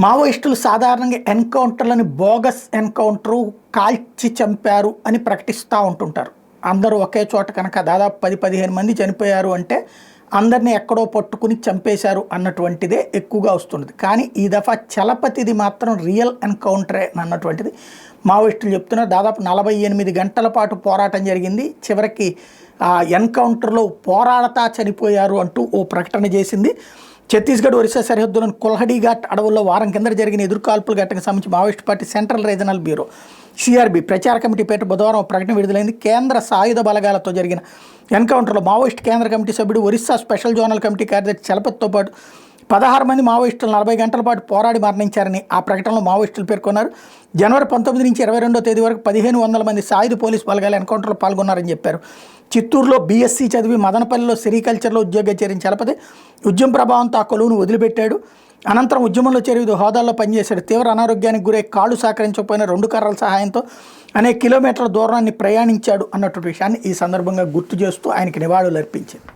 మావోయిస్టులు సాధారణంగా ఎన్కౌంటర్లని bogus encounter, కాల్చి చంపారు అని ప్రకటిస్తూ ఉంటుంటారు. అందరూ ఒకే చోట కనుక దాదాపు 10-15 మంది చనిపోయారు అంటే అందరినీ ఎక్కడో పట్టుకుని చంపేశారు అన్నటువంటిదే ఎక్కువగా వస్తుంది. కానీ ఈ దఫా చలపతిది మాత్రం రియల్ ఎన్కౌంటరే అన్నటువంటిది మావోయిస్టులు చెప్తున్నారు. దాదాపు 48 గంటల పాటు పోరాటం జరిగింది. చివరికి ఎన్కౌంటర్లో పోరాడతా చనిపోయారు అంటూ ఓ ప్రకటన చేసింది. ఛత్తీస్గఢ్ ఒరిస్సా సరిహద్దులోని కుల్హడి ఘాట్ అడవుల్లో వారం కింద జరిగిన ఎదురుకాల్పుల ఘటనకు సంబంధించి Maoist party central regional bureau CRB ప్రచార కమిటీ పేట బుధవారం ప్రకటన విడుదలైంది. కేంద్ర సాయుధ బలగాలతో జరిగిన ఎన్కౌంటర్లో మావోయిస్టు కేంద్ర కమిటీ సభ్యుడు, ఒరిస్సా స్పెషల్ జోనల్ కమిటీ కార్యదర్శి చలపతితో పాటు 16 మంది మావోయిస్టులు 40 గంటల పాటు పోరాడి మరణించారని ఆ ప్రకటనలో మావోయిస్టులు పేర్కొన్నారు. జనవరి 19 నుంచి 22వ తేదీ వరకు 1500 మంది సాయుధ పోలీసు బలగాల ఎన్కౌంటర్లో పాల్గొన్నారని చెప్పారు. చిత్తూరులో బీఎస్సీ చదివి మదనపల్లిలో సెరికల్చర్లో ఉద్యోగం చేరిన చలపతి ఉద్యమ ప్రభావంతో ఆ కొలువును వదిలిపెట్టాడు. అనంతరం ఉద్యమంలో చేరి వివిధ హోదాల్లో పనిచేశాడు. తీవ్ర అనారోగ్యానికి గురై కాళ్ళు సహకరించకపోయిన 2 కర్రల సహాయంతో అనేక కిలోమీటర్ల దూరాన్ని ప్రయాణించాడు అన్నటువంటి విషయాన్ని ఈ సందర్భంగా గుర్తు చేస్తూ ఆయనకి నివాళులు అర్పించింది.